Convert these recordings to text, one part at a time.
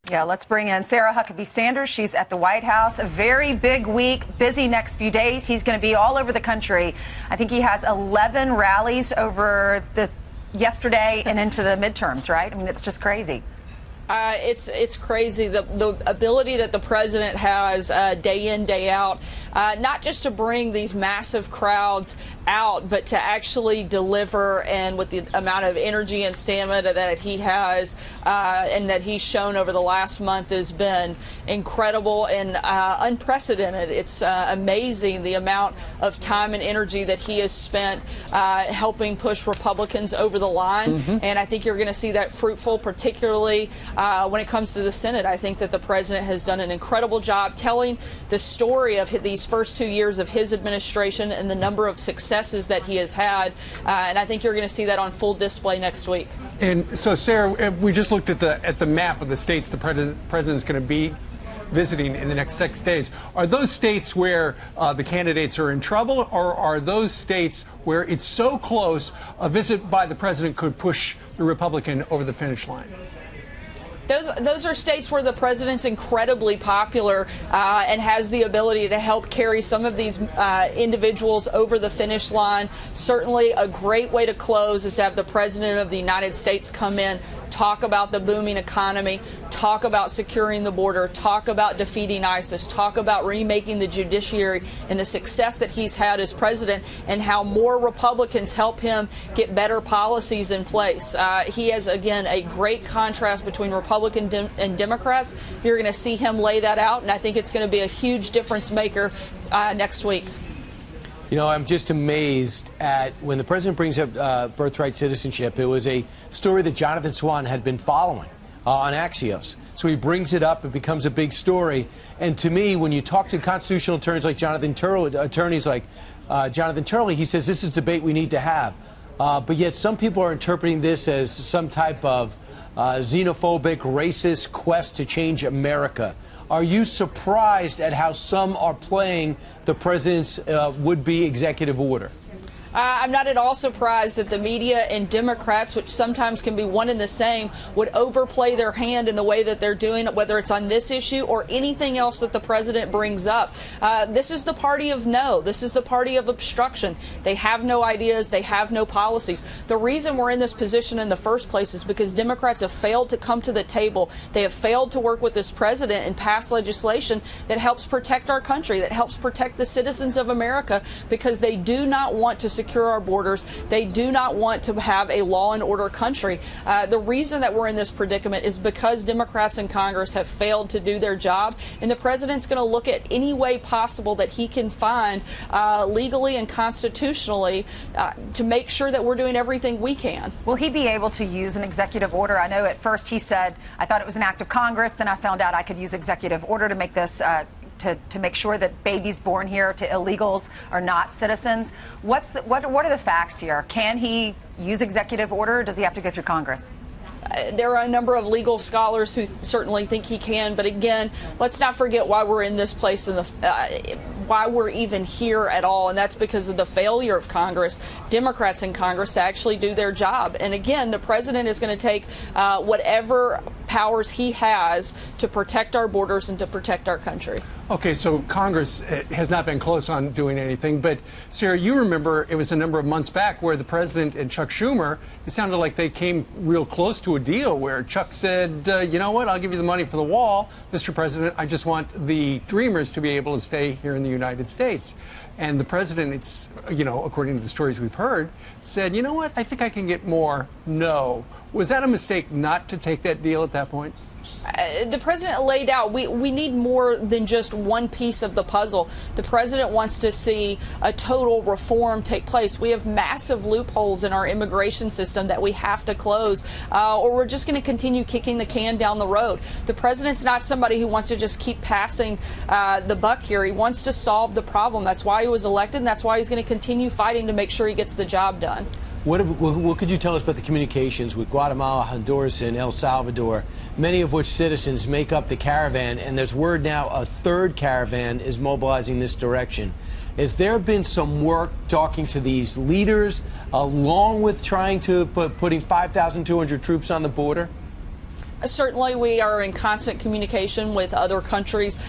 Yeah, let's bring in Sarah Huckabee Sanders. She's at the White House. A very big week, busy next few days. He's going to be all over the country. I think he has 11 rallies over the yesterday and into the midterms, right? I mean, it's just crazy. It's crazy, the ability that the president has day in, day out, not just to bring these massive crowds out, but to actually deliver, and with the amount of energy and stamina that he has and that he's shown over the last month has been incredible and unprecedented. It's amazing the amount of time and energy that he has spent helping push Republicans over the line. And I think you're going to see that fruitful, particularly when it comes to the Senate. I think that the president has done an incredible job telling the story of these first 2 years of his administration and the number of successes that he has had. And I think you're going to see that on full display next week. And so, Sarah, we just looked at the map of the states the president is going to be visiting in the next 6 days. Are those states where the candidates are in trouble, or are those states where it's so close a visit by the president could push the Republican over the finish line? Those are states where the president's incredibly popular and has the ability to help carry some of these individuals over the finish line. Certainly a great way to close is to have the president of the United States come in, talk about the booming economy, talk about securing the border, talk about defeating ISIS, talk about remaking the judiciary and the success that he's had as president, and how more Republicans help him get better policies in place. He has, again, a great contrast between Republicans and Democrats. You're going to see him lay that out, and I think it's going to be a huge difference maker next week. You know, I'm just amazed at when the president brings up birthright citizenship. It was a story that Jonathan Swan had been following on Axios. So he brings it up. It becomes a big story. And to me, when you talk to constitutional attorneys like Jonathan Turley, he says this is a debate we need to have. But yet some people are interpreting this as some type of xenophobic, racist quest to change America. Are you surprised at how some are playing the president's would-be executive order? I'm not at all surprised that the media and Democrats, which sometimes can be one and the same, would overplay their hand in the way that they're doing it, whether it's on this issue or anything else that the president brings up. This is the party of no. This is the party of obstruction. They have no ideas. They have no policies. The reason we're in this position in the first place is because Democrats have failed to come to the table. They have failed to work with this president and pass legislation that helps protect our country, that helps protect the citizens of America, because they do not want to secure our borders. They do not want to have a law and order country. The reason that we're in this predicament is because Democrats in Congress have failed to do their job, and the president's going to look at any way possible that he can find legally and constitutionally to make sure that we're doing everything we can. Will he be able to use an executive order? I know at first he said, I thought it was an act of Congress. Then I found out I could use executive order to make this to make sure that babies born here to illegals are not citizens. What are the facts here? Can he use executive order, or does he have to go through Congress? There are a number of legal scholars who certainly think he can, but again, let's not forget why we're in this place and why we're even here at all, and that's because of the failure of Congress, Democrats in Congress, to actually do their job. And again, the president is going to take whatever powers he has to protect our borders and to protect our country. Okay, so Congress has not been close on doing anything, but Sarah, you remember it was a number of months back where the president and Chuck Schumer, it sounded like they came real close to a deal where Chuck said, you know what, I'll give you the money for the wall, Mr. President, I just want the Dreamers to be able to stay here in the United States. And the president, it's, you know, according to the stories we've heard, said, you know what, I think I can get more. No. Was that a mistake not to take that deal at that point? The president laid out, we need more than just one piece of the puzzle. The president wants to see a total reform take place. We have massive loopholes in our immigration system that we have to close, or we're just going to continue kicking the can down the road. The president's not somebody who wants to just keep passing the buck here. He wants to solve the problem. That's why he was elected, and that's why he's going to continue fighting to make sure he gets the job done. What could you tell us about the communications with Guatemala, Honduras, and El Salvador, many of which citizens make up the caravan, and there's word now a third caravan is mobilizing this direction? Has there been some work talking to these leaders, along with trying to putting 5,200 troops on the border? Certainly, we are in constant communication with other countries.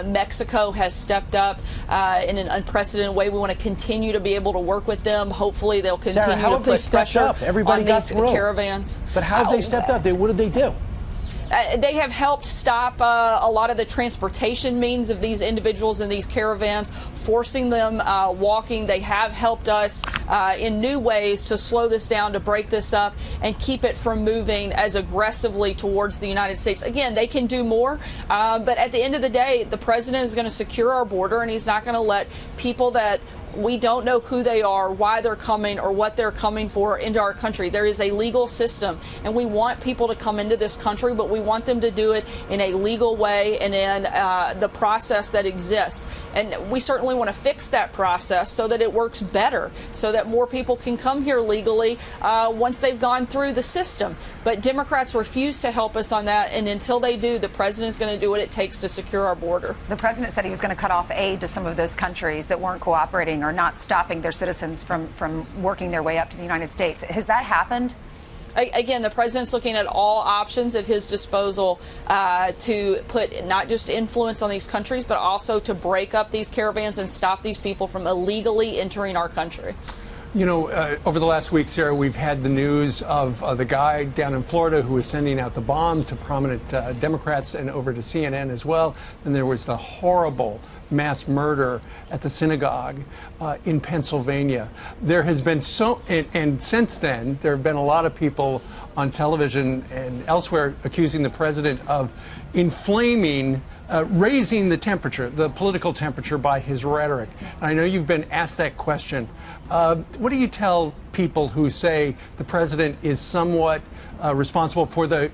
Mexico has stepped up in an unprecedented way. We want to continue to be able to work with them. Hopefully, they'll continue Sarah, how to have they put stepped pressure up? Everybody on got these through. caravans. But how have they stepped up? What did they do? They have helped stop a lot of the transportation means of these individuals in these caravans, forcing them walking. They have helped us in new ways to slow this down, to break this up, and keep it from moving as aggressively towards the United States. Again, they can do more, but at the end of the day, the president is going to secure our border, and he's not going to let people that we don't know who they are, why they're coming, or what they're coming for into our country. There is a legal system, and we want people to come into this country, but we want them to do it in a legal way and in the process that exists. And we certainly want to fix that process so that it works better, so that more people can come here legally once they've gone through the system. But Democrats refuse to help us on that, and until they do, the president is going to do what it takes to secure our border. The president said he was going to cut off aid to some of those countries that weren't cooperating or not stopping their citizens from working their way up to the United States. Has that happened? Again, the president's looking at all options at his disposal to put not just influence on these countries, but also to break up these caravans and stop these people from illegally entering our country. You know, over the last week, Sarah, we've had the news of the guy down in Florida who was sending out the bombs to prominent Democrats and over to CNN as well. And there was the horrible mass murder at the synagogue in Pennsylvania. There has been and since then, there have been a lot of people on television and elsewhere accusing the president of inflaming, raising the temperature, the political temperature by his rhetoric. And I know you've been asked that question. What do you tell people who say the president is somewhat responsible for the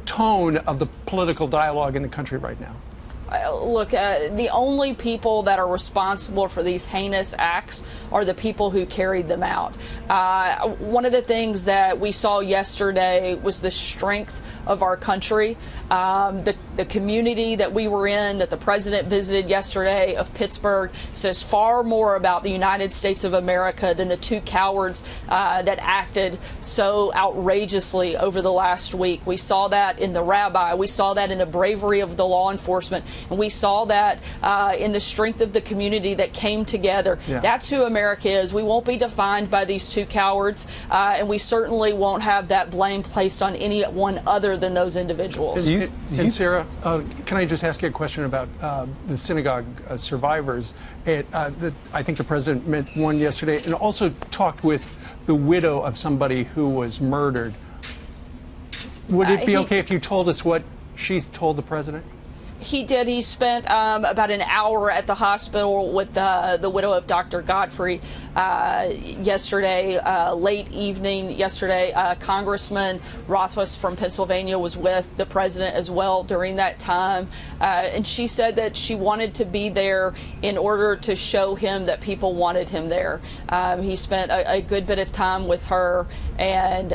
tone of the political dialogue in the country right now? Look, the only people that are responsible for these heinous acts are the people who carried them out. One of the things that we saw yesterday was the strength of our country. The community that we were in, that the president visited yesterday of Pittsburgh, says far more about the United States of America than the two cowards that acted so outrageously over the last week. We saw that in the rabbi. We saw that in the bravery of the law enforcement. And we saw that in the strength of the community that came together. Yeah. That's who America is. We won't be defined by these two cowards, and we certainly won't have that blame placed on anyone other than those individuals. And Sarah, can I just ask you a question about the synagogue survivors? I think the president met one yesterday and also talked with the widow of somebody who was murdered. Would it be okay if you told us what she told the president? He did. He spent about an hour at the hospital with the widow of Dr. Godfrey yesterday, late evening yesterday. Congressman Rothfuss from Pennsylvania was with the president as well during that time. And she said that she wanted to be there in order to show him that people wanted him there. He spent a good bit of time with her and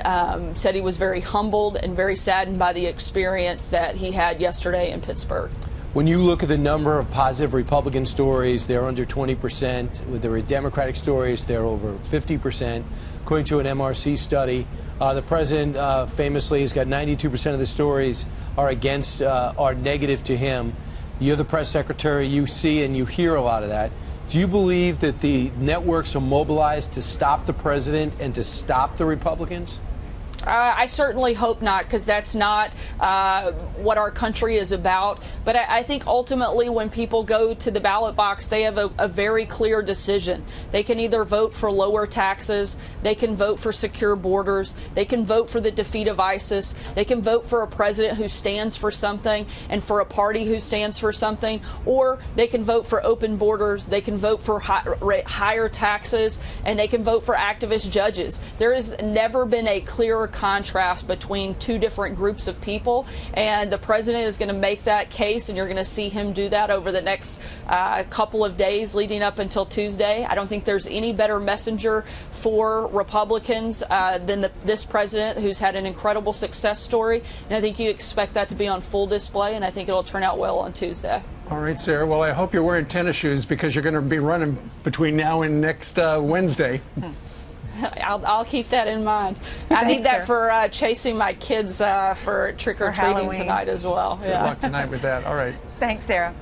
said he was very humbled and very saddened by the experience that he had yesterday in Pittsburgh. When you look at the number of positive Republican stories, they're under 20%. With the Democratic stories, they're over 50%. According to an MRC study, the president famously has got 92% of the stories are negative to him. You're the press secretary. You see and you hear a lot of that. Do you believe that the networks are mobilized to stop the president and to stop the Republicans? I certainly hope not, because that's not what our country is about. But I think ultimately when people go to the ballot box, they have a very clear decision. They can either vote for lower taxes, they can vote for secure borders, they can vote for the defeat of ISIS, they can vote for a president who stands for something and for a party who stands for something, or they can vote for open borders, they can vote for higher taxes, and they can vote for activist judges. There has never been a clearer contrast between two different groups of people, and the president is going to make that case, and you're going to see him do that over the next couple of days leading up until Tuesday. I don't think there's any better messenger for Republicans than this president, who's had an incredible success story, and I think you expect that to be on full display, and I think it'll turn out well on Tuesday. All right, Sarah. Well, I hope you're wearing tennis shoes because you're going to be running between now and next Wednesday. I'll keep that in mind. I need that Sarah. for chasing my kids for trick or treating Halloween. tonight as well. Good luck tonight with that. All right. Thanks, Sarah.